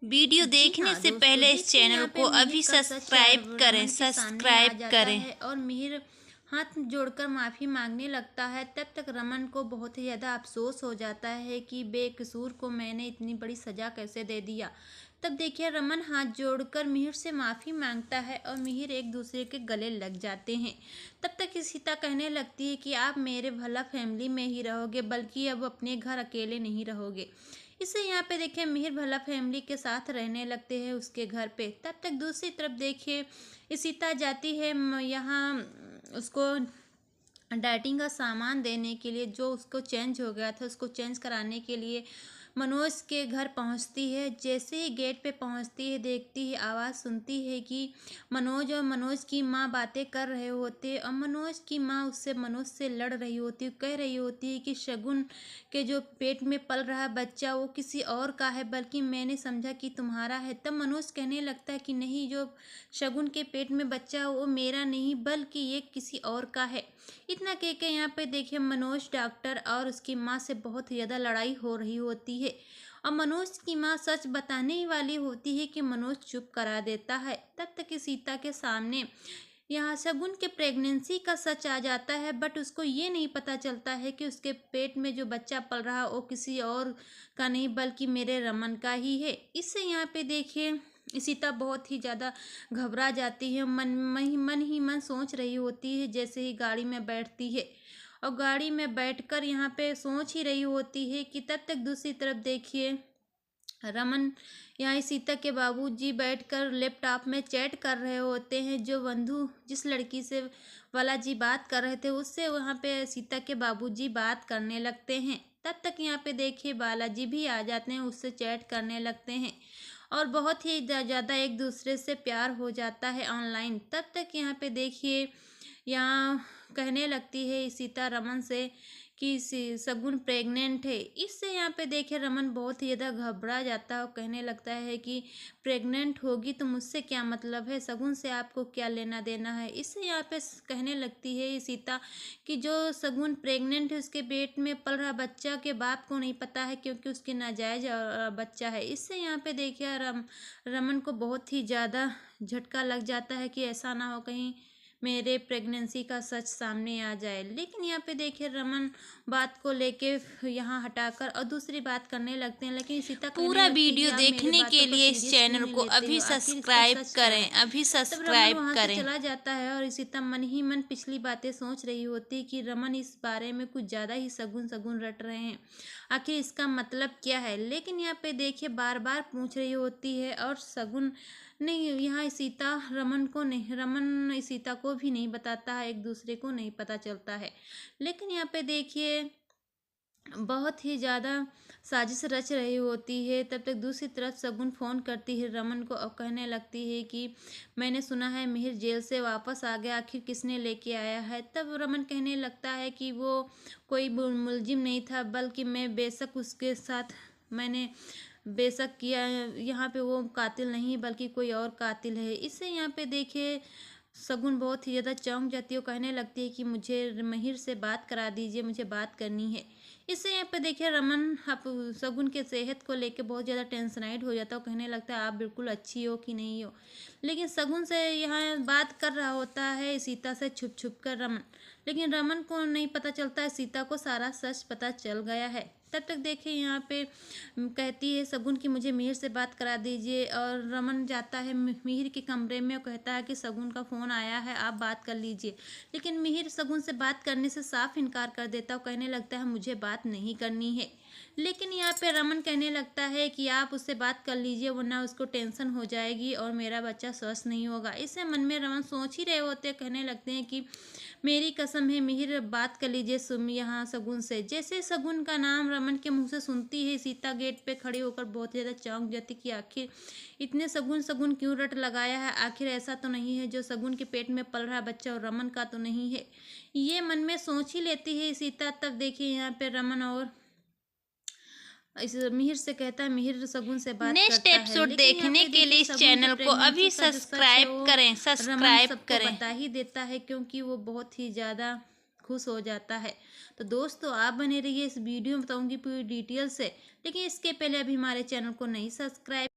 Video जी देखने हाँ से दोस्तों, पहले इस देखिए चैनल यहाँ पे को मिहिर अभी का सच सब्सक्राइब करें रमन के सामने आ सब्सक्राइब जाता करें। है और मिहिर हाथ जोड़कर माफ़ी मांगने लगता है। तब तक रमन को बहुत ही ज़्यादा अफसोस हो जाता है कि बेकसूर को मैंने इतनी बड़ी सज़ा कैसे दे दिया। तब देखिए रमन हाथ जोड़कर मिहिर से माफ़ी मांगता है और मिहिर एक दूसरे के गले लग जाते हैं। तब तक सीता कहने लगती है कि आप मेरे भला फैमिली में ही रहोगे, बल्कि अब अपने घर अकेले नहीं रहोगे। इससे यहाँ पे देखिए मिहिर भला फैमिली के साथ रहने लगते हैं उसके घर पे। तब तक दूसरी तरफ देखिए सीता जाती है यहाँ उसको डाइटिंग का सामान देने के लिए, जो उसको चेंज हो गया था उसको चेंज कराने के लिए मनोज के घर पहुंचती है। जैसे ही गेट पे पहुंचती है देखती है, आवाज़ सुनती है कि मनोज और मनोज की माँ बातें कर रहे होते और मनोज की माँ उससे मनोज से लड़ रही होती है, कह रही होती है कि शगुन के जो पेट में पल रहा बच्चा वो किसी और का है, बल्कि मैंने समझा कि तुम्हारा है। तब मनोज कहने लगता है कि नहीं, जो शगुन के पेट में बच्चा वो मेरा नहीं बल्कि ये किसी और का है। इतना कह के यहाँ पे देखिए मनोज डॉक्टर और उसकी माँ से बहुत ज़्यादा लड़ाई हो रही होती है और मनोज की माँ सच बताने ही वाली होती है कि मनोज चुप करा देता है। तब तक कि सीता के सामने यहाँ शगुन के प्रेगनेंसी का सच आ जाता है, बट उसको ये नहीं पता चलता है कि उसके पेट में जो बच्चा पल रहा वो किसी और का नहीं बल्कि मेरे रमन का ही है। इससे यहाँ पे देखिए सीता बहुत ही ज़्यादा घबरा जाती है, मन ही मन सोच रही होती है। जैसे ही गाड़ी में बैठती है और गाड़ी में बैठकर यहाँ पे सोच ही रही होती है कि तब तक दूसरी तरफ देखिए रमन यहाँ सीता के बाबूजी बैठकर लैपटॉप में चैट कर रहे होते हैं। जो बंधु जिस लड़की से बालाजी बात कर रहे थे उससे वहाँ पे सीता के बाबूजी बात करने लगते हैं। तब तक यहाँ पे देखिए बालाजी भी आ जाते हैं, उससे चैट करने लगते हैं और बहुत ही ज़्यादा एक दूसरे से प्यार हो जाता है ऑनलाइन। तब तक यहाँ पे देखिए यहाँ कहने लगती है सीता रमन से कि शगुन प्रेग्नेंट है। इससे यहाँ पे देखिए रमन बहुत ही ज़्यादा घबरा जाता है और कहने लगता है कि प्रेग्नेंट होगी तो मुझसे क्या मतलब है, शगुन से आपको क्या लेना देना है। इससे यहाँ पे कहने लगती है सीता कि जो शगुन प्रेग्नेंट है उसके पेट में पल रहा बच्चा के बाप को नहीं पता है, क्योंकि उसके नाजायज बच्चा है। इससे यहाँ पे देखिए रमन को बहुत ही ज़्यादा झटका लग जाता है कि ऐसा ना हो कहीं मेरे प्रेगनेंसी का सच सामने आ जाए। लेकिन यहाँ पे देखिए रमन बात को लेके यहाँ हटाकर और दूसरी बात करने लगते हैं। लेकिन सीता कहने पूरा लगती है कि वीडियो आप मेरे देखने के बातों को लिए इस सीरियस क्यों चैनल नहीं को लेते अभी हो, आखिर इसका सब्सक्राइब सच क्या करें है। अभी तब रमन सब्सक्राइब वहाँ से करें। चला जाता है और सीता मन ही मन पिछली बातें सोच रही होती है कि रमन इस बारे में कुछ ज़्यादा ही शगुन शगुन रट रहे हैं, आखिर इसका मतलब क्या है। लेकिन यहाँ पे देखिए बार बार पूछ रही होती है और शगुन नहीं, यहाँ सीता रमन को नहीं, रमन सीता को भी नहीं बताता है, एक दूसरे को नहीं पता चलता है। लेकिन यहाँ पे देखिए बहुत ही ज़्यादा साजिश रच रही होती है। तब तक दूसरी तरफ शगुन फ़ोन करती है रमन को और कहने लगती है कि मैंने सुना है मिहिर जेल से वापस आ गया, आखिर किसने लेके आया है। तब रमन कहने लगता है कि वो कोई मुलजिम नहीं था, बल्कि मैं बेशक उसके साथ मैंने बेशक किया है, यहाँ पे वो कातिल नहीं बल्कि कोई और कातिल है। इससे यहाँ पे देखिए शगुन बहुत ही ज़्यादा चौंक जाती है और कहने लगती है कि मुझे मिहिर से बात करा दीजिए, मुझे बात करनी है। इससे यहाँ पे देखिए रमन आप शगुन के सेहत को लेके बहुत ज़्यादा टेंशनाइड हो जाता है और कहने लगता है आप बिल्कुल अच्छी हो कि नहीं हो। लेकिन शगुन से यहाँ बात कर रहा होता है सीता से छुप छुप कर रमन, लेकिन रमन को नहीं पता चलता है सीता को सारा सच पता चल गया है। तब तक देखिए यहाँ पे कहती है शगुन कि मुझे मिहिर से बात करा दीजिए और रमन जाता है मिहिर के कमरे में और कहता है कि शगुन का फ़ोन आया है, आप बात कर लीजिए। लेकिन मिहिर शगुन से बात करने से साफ इनकार कर देता और कहने लगता है मुझे बात नहीं करनी है। लेकिन यहाँ पे रमन कहने लगता है कि आप उससे बात कर लीजिए वरना उसको टेंशन हो जाएगी और मेरा बच्चा स्वस्थ नहीं होगा। इससे मन में रमन सोच ही रहे होते, कहने लगते हैं कि मेरी कसम है मिहिर बात कर लीजिए यहाँ शगुन से। जैसे शगुन का नाम रमन के मुंह से सुनती है सीता गेट पे खड़ी होकर बहुत ज़्यादा चौंक जाती कि आखिर इतने शगुन शगुन क्यों रट लगाया है, आखिर ऐसा तो नहीं है जो शगुन के पेट में पल रहा बच्चा और रमन का तो नहीं है। ये मन में सोच ही लेती है सीता। तब देखिए यहाँ पे रमन और इस मिहिर से कहता है, मिहिर शगुन से बात नेक्स्ट करता है। एपिसोड लेकिन यहाँ देखने पे के लिए देखिए इस शगुन के चैनल को प्रेगनेंसी अभी का जो सच है सब्सक्राइब वो करें रमन सब्सक्राइब सबको करें। बता ही देता है, क्योंकि वो बहुत ही ज़्यादा खुश हो जाता है। तो दोस्तों आप बने रहिए, इस वीडियो में बताऊंगी पूरी डिटेल से। लेकिन इसके पहले अभी हमारे चैनल को नहीं सब्सक्राइब